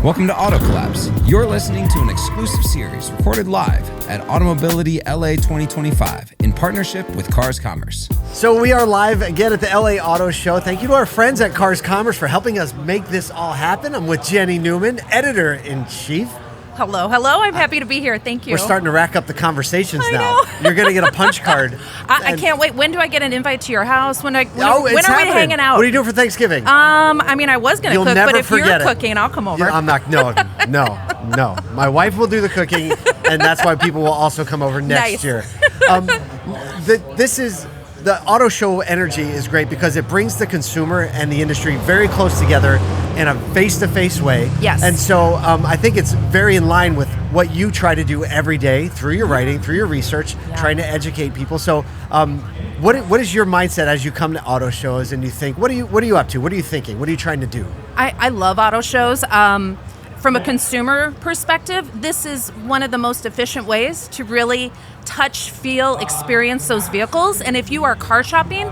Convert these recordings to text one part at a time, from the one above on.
Welcome to Auto Collapse. You're listening to an exclusive series recorded live at Automobility LA 2025 in partnership with Cars Commerce. So we are live again at the LA Auto Show. Thank you to our friends at Cars Commerce for helping us make this all happen. I'm with Jenni Newman, editor-in-chief. Hello, hello. I'm happy to be here. Thank you. We're starting to rack up the conversations now. Know. You're going to get a punch card. I can't wait. When do I get an invite to your house? When are we hanging out? What are you doing for Thanksgiving? I was going to cook, but if you're cooking, I'll come over. I'm not. No. My wife will do the cooking, and that's why people will also come over next year. The auto show energy is great because it brings the consumer and the industry very close together in a face-to-face way. Yes. And so I think it's very in line with what you try to do every day through your writing, through your research, trying to educate people. So what is your mindset as you come to auto shows and you think, what are you up to? What are you thinking? What are you trying to do? I love auto shows. From a consumer perspective, this is one of the most efficient ways to really touch, feel, experience those vehicles. And if you are car shopping,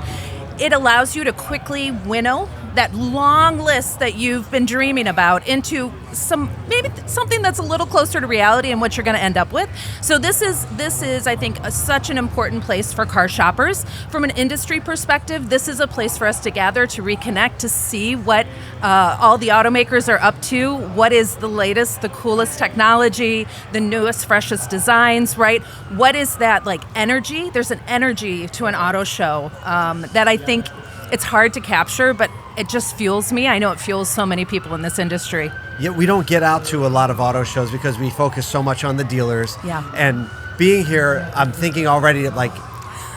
it allows you to quickly winnow that long list that you've been dreaming about into something that's a little closer to reality and what you're going to end up with. So this is I think such an important place for car shoppers. From an industry perspective, this is a place for us to gather, to reconnect, to see what all the automakers are up to, what is the latest, the coolest technology, the newest, freshest designs, right? What is that like energy? There's an energy to an auto show that I think it's hard to capture, but it just fuels me. I know it fuels so many people in this industry. Yeah, we don't get out to a lot of auto shows because we focus so much on the dealers. Yeah. And being here, I'm thinking already like,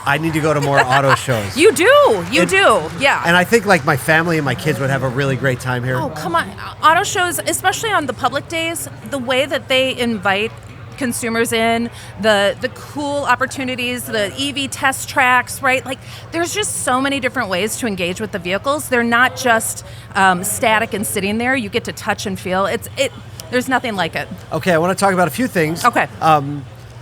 I need to go to more auto shows. You do, yeah. And I think like my family and my kids would have a really great time here. Oh, come on. Auto shows, especially on the public days, the way that they invite consumers in, the cool opportunities, the EV test tracks, right? Like there's just so many different ways to engage with the vehicles. They're not just static and sitting there. You get to touch and feel. There's nothing like it. Okay, I want to talk about a few things. Okay.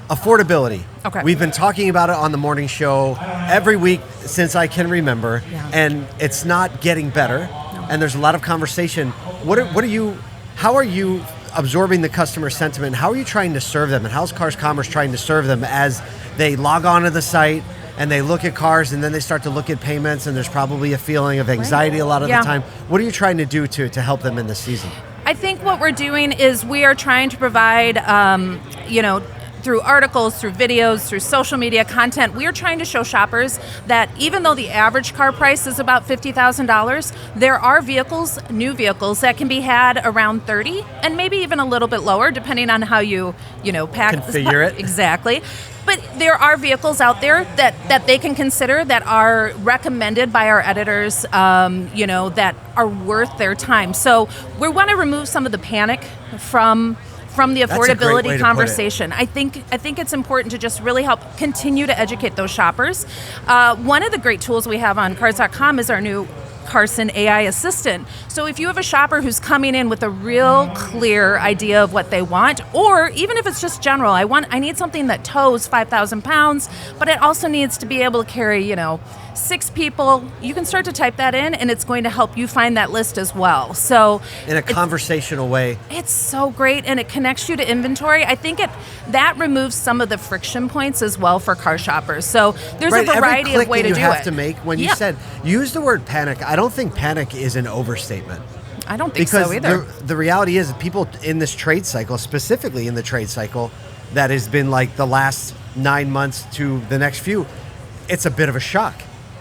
Affordability. Okay. We've been talking about it on the morning show every week since I can remember, and it's not getting better. No. And there's a lot of conversation. How are you absorbing the customer sentiment? How are you trying to serve them? And how's Cars Commerce trying to serve them as they log on to the site and they look at cars and then they start to look at payments and there's probably a feeling of anxiety a lot of the time. What are you trying to do to help them in this season? I think what we're doing is we are trying to provide, through articles, through videos, through social media content, we are trying to show shoppers that even though the average car price is about $50,000, there are new vehicles that can be had around $30,000 and maybe even a little bit lower, depending on how you configure it. Exactly. But there are vehicles out there that they can consider that are recommended by our editors, that are worth their time. So we want to remove some of the panic from the affordability conversation. I think it's important to just really help continue to educate those shoppers. One of the great tools we have on cars.com is our new Carson AI assistant. So if you have a shopper who's coming in with a real clear idea of what they want, or even if it's just general, I need something that tows 5,000 pounds, but it also needs to be able to carry, 6 people, you can start to type that in and it's going to help you find that list as well. So in a conversational way. It's so great and it connects you to inventory. I think that removes some of the friction points as well for car shoppers. So there's a variety of ways to do it. You have to make when you said use the word panic. I don't think panic is an overstatement. I don't think so either. The reality is that people in this trade cycle, specifically in the trade cycle that has been like the last 9 months to the next few, it's a bit of a shock.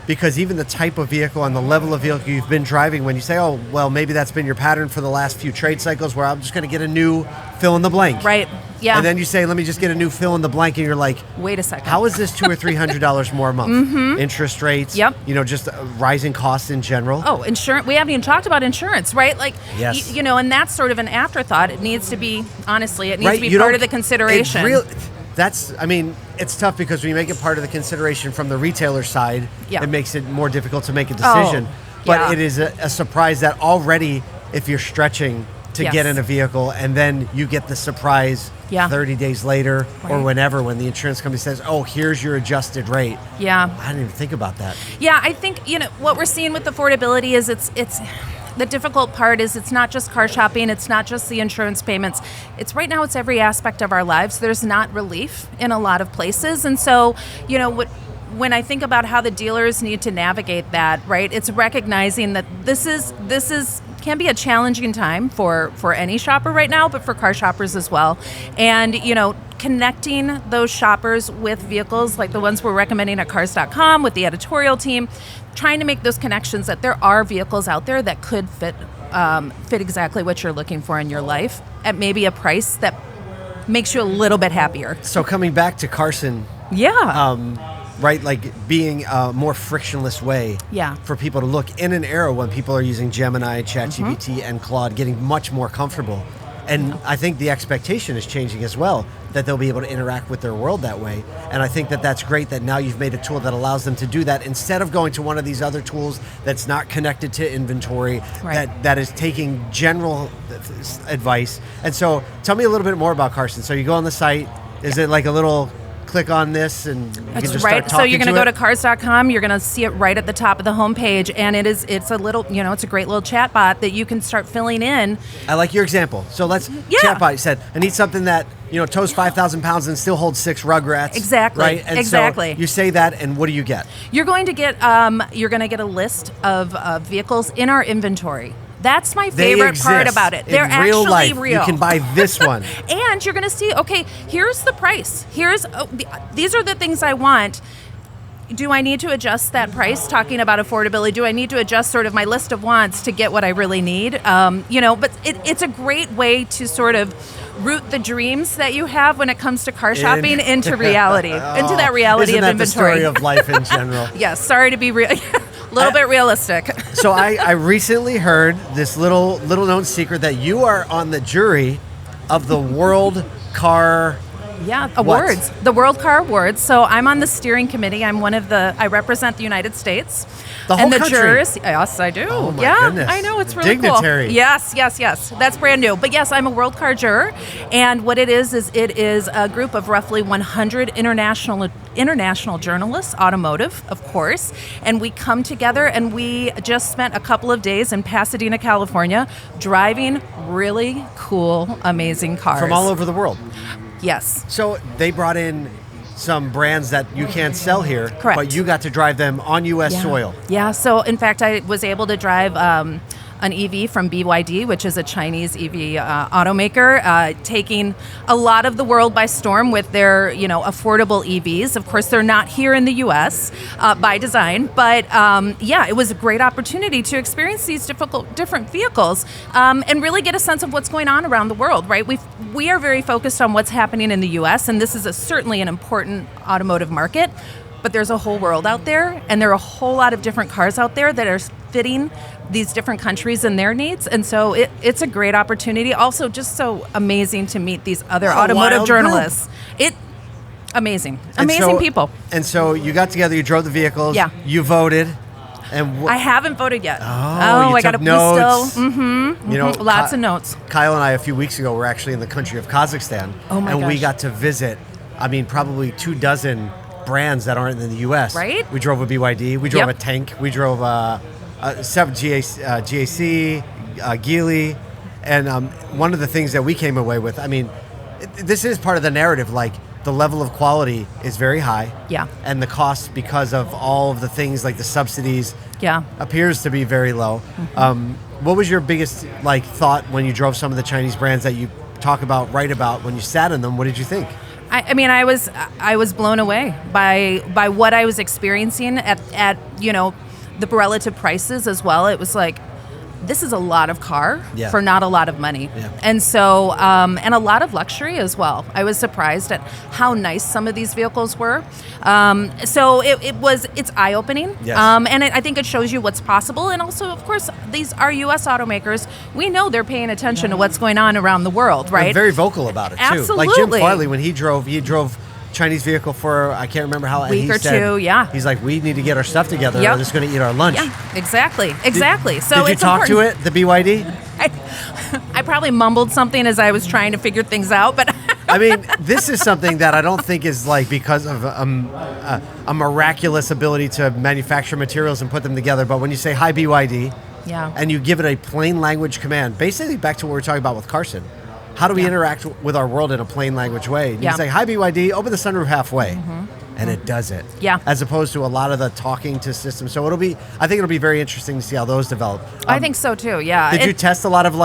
Because even the type of vehicle and the level of vehicle you've been driving, when you say, oh, well, maybe that's been your pattern for the last few trade cycles where I'm just going to get a new fill in the blank. Right, yeah. And then you say, let me just get a new fill in the blank. And you're like, wait a second. How is this $200 or $300 more a month? Mm-hmm. Interest rates, just rising costs in general. Oh, insurance. We haven't even talked about insurance, right? Like, yes. And that's sort of an afterthought. It needs to be, honestly, part of the consideration. It's tough because when you make it part of the consideration from the retailer side, it makes it more difficult to make a decision. But it is a surprise that already, if you're stretching to get in a vehicle and then you get the surprise 30 days later or whenever when the insurance company says, oh, here's your adjusted rate. Yeah. I didn't even think about that. Yeah, I think, what we're seeing with affordability is it's the difficult part is it's not just car shopping, it's not just the insurance payments. It's right now it's every aspect of our lives. There's not relief in a lot of places. And so, when I think about how the dealers need to navigate that, right, it's recognizing that this can be a challenging time for any shopper right now, but for car shoppers as well. And, connecting those shoppers with vehicles like the ones we're recommending at cars.com with the editorial team, trying to make those connections that there are vehicles out there that could fit exactly what you're looking for in your life at maybe a price that makes you a little bit happier. So coming back to Carson, right, like being a more frictionless way for people to look in an era when people are using Gemini, ChatGPT, and Claude, getting much more comfortable. And I think the expectation is changing as well, that they'll be able to interact with their world that way. And I think that that's great that now you've made a tool that allows them to do that instead of going to one of these other tools that's not connected to inventory, that is taking general advice. And so tell me a little bit more about Carson. So you go on the site, is it like a little click on this and you can just start talking to it? So you're going to go to cars.com, you're going to see it right at the top of the homepage, and it's a little, it's a great little chat bot that you can start filling in. I like your example. So let's, chat bot, you said, I need something that, tows 5,000 pounds and still holds 6 Rugrats. Exactly. Right? And exactly. So you say that, and what do you get? You're going to get a list of vehicles in our inventory. That's my favorite part about it. They're real actually life. real. You can buy this one. And you're going to see, okay, here's the price. These are the things I want. Do I need to adjust that price? Talking about affordability, do I need to adjust sort of my list of wants to get what I really need? But it's a great way to sort of root the dreams that you have when it comes to car shopping into reality, into that reality of inventory. Isn't that the story of life in general? Yes, sorry to be real. A little bit realistic. So I recently heard this little known secret that you are on the jury of the World Car Awards. The World Car Awards. So I'm on the steering committee. I represent the United States. The whole and the country? Jurors. Yes, I do. Oh my goodness. I know, it's really Dignitary. cool. Yes. That's brand new. But yes, I'm a World Car Juror. And what it is a group of roughly 100 international journalists, automotive, of course. And we come together and we just spent a couple of days in Pasadena, California, driving really cool, amazing cars. From all over the world. Yes. So they brought in some brands that you can't sell here, correct, but you got to drive them on U.S. soil. Yeah, so in fact, I was able to drive an EV from BYD, which is a Chinese EV automaker, taking a lot of the world by storm with their, affordable EVs. Of course, they're not here in the U.S. By design, but it was a great opportunity to experience these different vehicles and really get a sense of what's going on around the world. Right, we are very focused on what's happening in the U.S., and this is certainly an important automotive market. But there's a whole world out there, and there are a whole lot of different cars out there that are fitting these different countries and their needs. And so it's a great opportunity. Also, just so amazing to meet these other automotive journalists. Amazing people. And so you got together, you drove the vehicles, you voted. And I haven't voted yet. I got notes. Lots of notes. Kyle and I, a few weeks ago, were actually in the country of Kazakhstan. And we got to visit, probably 24 brands that aren't in the U.S. Right? We drove a BYD. We drove a Tank. We drove seven GAC, Geely. And one of the things that we came away with, this is part of the narrative, like the level of quality is very high. Yeah. And the cost, because of all of the things like the subsidies, appears to be very low. What was your biggest thought when you drove some of the Chinese brands that you write about when you sat in them? What did you think? I was blown away by what I was experiencing at the relative prices as well. It was like, this is a lot of car for not a lot of money. Yeah. And so, and a lot of luxury as well. I was surprised at how nice some of these vehicles were. So it's eye-opening. Yes. And I think it shows you what's possible. And also, of course, these are U.S. automakers. We know they're paying attention to what's going on around the world, right? They're very vocal about it, too. Absolutely. Like Jim Farley, when he drove Chinese vehicle for, I can't remember how, week or two, He's like, we need to get our stuff together or they're just going to eat our lunch. Yeah, exactly. Did you talk to it, the BYD? I probably mumbled something as I was trying to figure things out, but... This is something that I don't think is because of a miraculous ability to manufacture materials and put them together, but when you say, hi, BYD, Yeah. and you give it a plain language command, basically back to what we were talking about with Carson. How do we interact with our world in a plain language way? You say, hi, BYD, open the sunroof halfway. And it does it. Yeah. As opposed to a lot of the talking to systems. So I think it'll be very interesting to see how those develop. I think so too, yeah. Did you test a lot of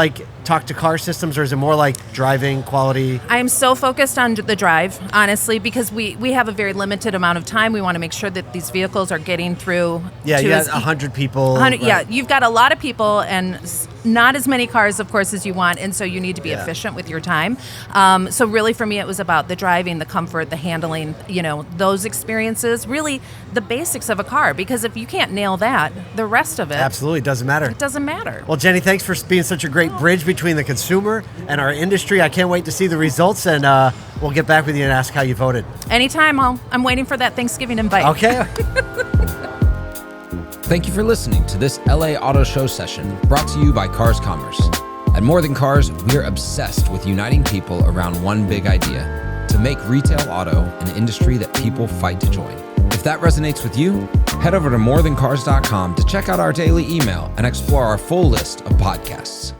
talk to car systems, or is it more like driving quality? I'm so focused on the drive, honestly, because we have a very limited amount of time. We want to make sure that these vehicles are getting through. Yeah, you got 100 people. 100, right? Yeah, you've got a lot of people and not as many cars, of course, as you want, and so you need to be efficient with your time. So really, for me, it was about the driving, the comfort, the handling, those experiences, really the basics of a car, because if you can't nail that, the rest of it absolutely doesn't matter. It doesn't matter. Well, Jenni, thanks for being such a great bridge between the consumer and our industry. I can't wait to see the results, and we'll get back with you and ask how you voted. Anytime. I'm waiting for that Thanksgiving invite. Okay. Thank you for listening to this LA Auto Show session brought to you by Cars Commerce. At More Than Cars, we are obsessed with uniting people around one big idea: to make retail auto an industry that people fight to join. If that resonates with you, head over to morethancars.com to check out our daily email and explore our full list of podcasts.